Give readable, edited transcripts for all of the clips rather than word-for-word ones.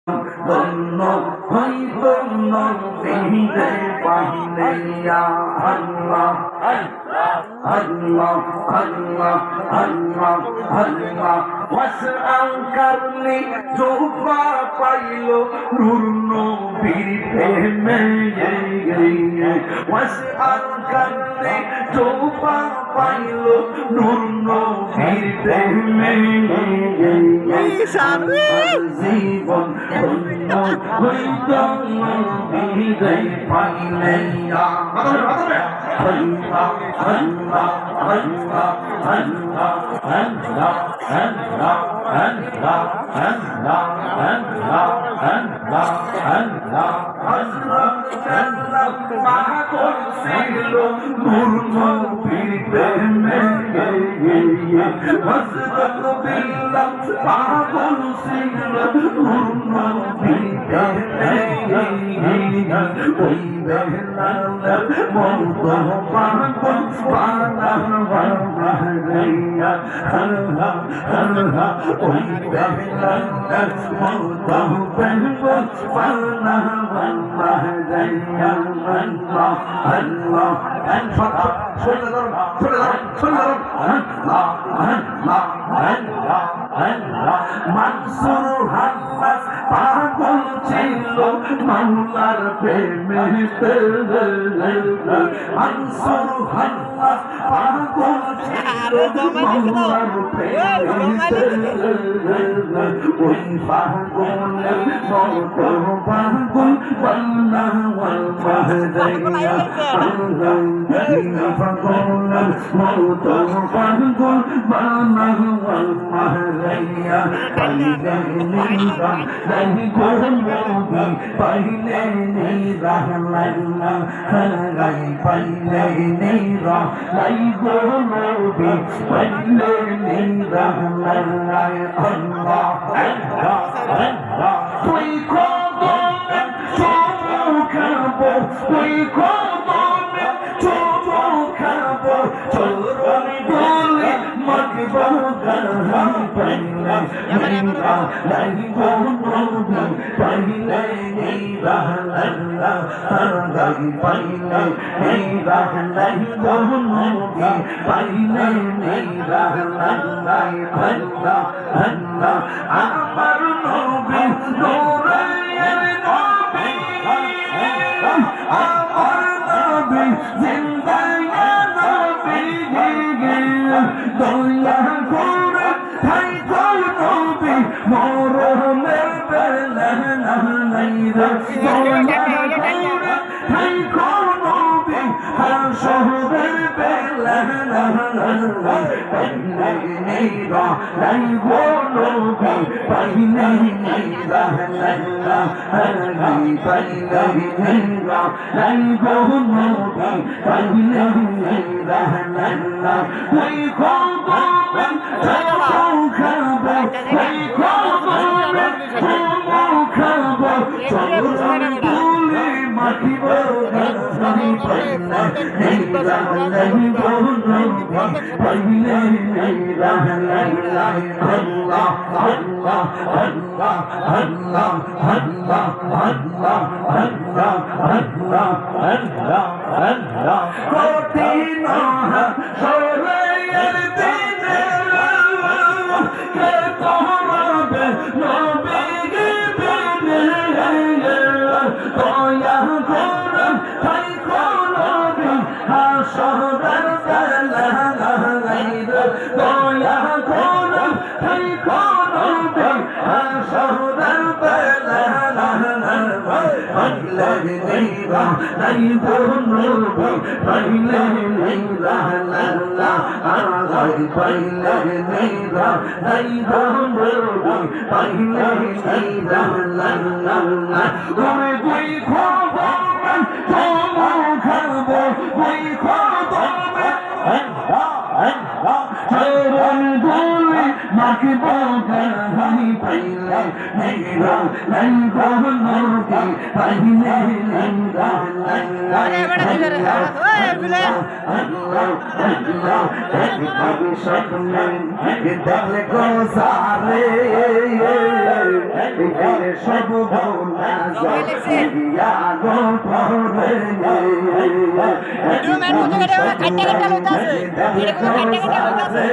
ধন্য হইত নবীরে পাইলে ইয়া আল্লাহ আল্লাহ আল্লাহ আল্লাহ আল্লাহ ওয়াসআল করলি জোবা পাইল নূর নবীর প্রেমে ওয়াসআল করলি জোবা পাইল নূর নবীর প্রেমে জীবন ধন্য হইত নবীরে পাইলে ইয়া আল্লাহ আল্লাহ আল্লাহ আল্লাহ আল্লাহ আল্লাহ আল্লাহ আল্লাহ আল্লাহ আল্লাহ আল্লাহ আল্লাহ পাগল ছিল নূর নবীর প্রেমে হযরত বিল্লাহ পাগল ছিল নূর নবীর প্রেমে ওই বেলাল মওত পাগল পাগল মাহরিয়া আল্লাহ আল্লাহ ওই বেলাল মওত পাগল পাগল মাহরিয়া আল্লাহ আল্লাহ মানসুর হান্নাস পাগল ছিল মাওলার প্রেমেতে মানসুর হান্নাস পাগল ছিল মাওলার প্রেমেতে ওই পাগলের মতো পাগল বান্না ওয়াল মাহদাইয়া পাগলের মতো পাগল বান্না ওয়াল মাহদাইয়া পাইলে নিরাম নাই গোলবি পাইলে নিরাম হারাই পাইলে নিরাম নাই গোলবি পাইলে নিরাম হারাই আল্লাহ আল্লাহ আল্লাহ তুই কদমে চুমু খাবো তুই কদমে চুমু খাবো চরণ বলে মাগবো গান পাইলে নিরা নাই গোলবি পাইলে নিরা আল্লাহ হারাই পাইলে নিরা নাই গোলবি পাইলে নিরা আল্লাহ আল্লাহ আল্লাহ আমার নবী নূরের নবী আমার নবী জিন্দা নবী দয়া করে ভাই কই নবী মরণের বেলা নাই রে দয়া করে ভাই কই নবী হাসরের বেলা পাইলে নিরা নাই গোলবি পাইলে নিরা হারাই পাইলে নিরা নাই গোলবি পাইলে নিরা ওই কদমে চুমু খাবো ওই কদমে চুমু খাবো চরণ তুলে মাখিব গান পাইলে নিরা নাই গোলবি পাইলে নিরা আল্লাহ আল্লাহ আল্লাহ আল্লাহ আল্লাহ আল্লাহ আল্লাহ আল্লাহ আল্লাহ আল্লাহ কঠিন সরের দিনে কে তোমাবে নবী বিনে দয়া করে তাই করবি হাসরের বেলা দয়া করে তাই করবি হাসরের বেলা পাইলে নিরা নাই গোলবি পাইলে নিরা আল্লাহ পাইলে নিরা নাই গোলবি পাইলে নিরা ওরে দুই খবর চুমু খাবো দুই খবর চরণ দুলি মাখব গাহি পাইলে নেইরা নাই গো নবী পাইলে নেইরা আরে বড় দিলে ওই বিলে আল্লাহ আল্লাহ একবার স্বপ্নে দেখলে গো সারে সব ভোলা যায় গো পরে ভিডিও ম্যান মতো করে কাটটা কাটটা লইতাছে এটা কোন কাটটা কাটটা লইতাছে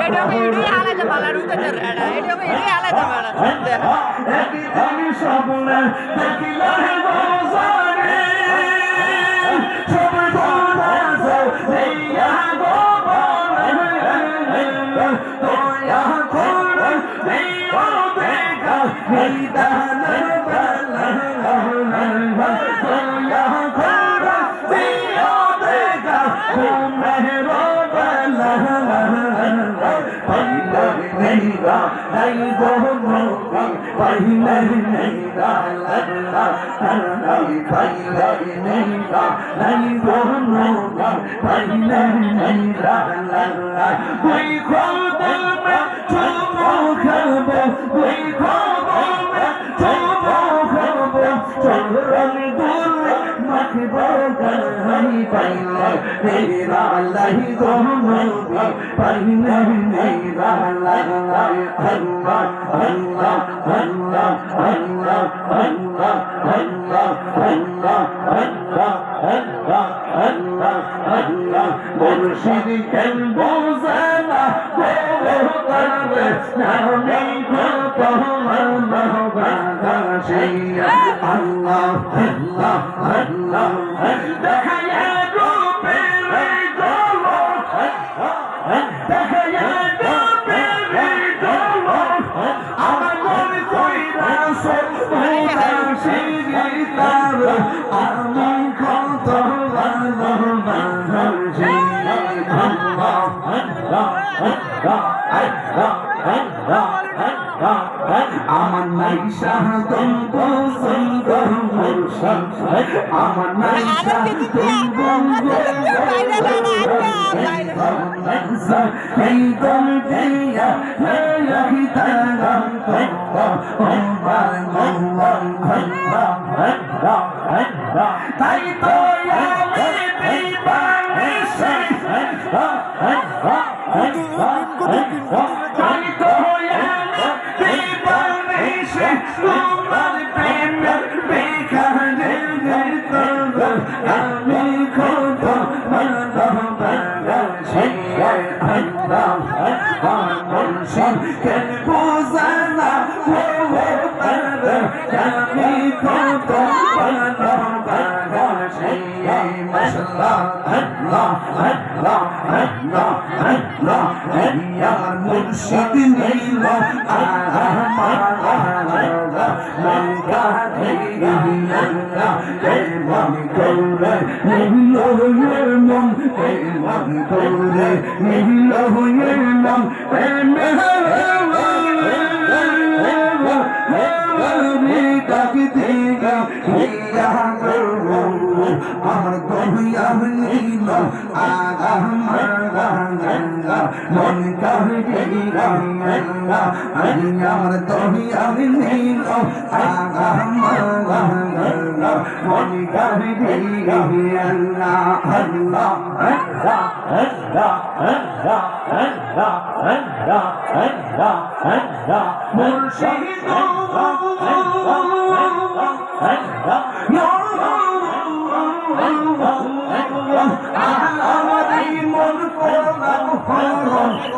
এটা ভিডিও আলাদা বালা রুইতে রেডা এটা ভিডিও আলাদা বালা একদিন স্বপ্নে দেখিলে গো সারে সব ভোলা যায় গো তোয়া খোর নেইও দেখা নিদান বালা তোয়া খোর নেইও দেখা মেহরো বালা পাইলে নেইরা নাই গো নবী পাইলে নেইরা আল্লাহ পাইলে নেইরা নাই গো নবী পাইলে নেইরা আল্লাহ ওই খোদল মে চুমো খাবো ওই খোদল মে চুমো খাবো চরণ দুল মাখবো গাহি পাইলে নেইরা আল্লাহ গো নবী পাইলে নেইরা আল্লাহ আল্লাহ আল্লাহ আল্লাহ আল্লাহ আল্লাহ আল্লাহ আল্লাহ আল্লাহ আল্লাহ আল্লাহ আল্লাহ মুর্শিদ কেন বোঝানা গোরে নামে কত আল্লাহ বাগাশিয়া আল্লাহ আল্লাহ আল্লাহ দেখায়া রূপে রে জলো দেখায়া রূপে রে জলো আমার মন কইরা সব শিরিতার আমি কত আল্লাহ বাগাশিয়া আল্লাহ আল্লাহ আল্লাহ আল্লাহ আমার নাই শাহাদম পছন্দ মুর্শিদ আমার নাই শাহাদম এই দম দিয়া এই তারাম তো ওমার মোহন তাই তো আমি দিবানিশি তাই তো তোমার প্রেমের বেকারে আমি কত ভালোবাসি আল্লাহ মুর্শিদ কেন বোঝানা আমি কত ভালোবাসি মাশাআল্লাহ আল্লাহ আল্লাহ আল্লাহ আল্লাহ ইয়া মুর্শিদ নীল আমার মন কাহে আল্লাহ মন করে নীল হয়ে মন মন করে নীল হয়ে মন প্রেমে ডাকি দিগা ইয়া আমার দহিয়া নীল মন কাহে আমার দহিয়া নীল মন কাহে মুর্শিদ আমাদের মন করলাম হরণ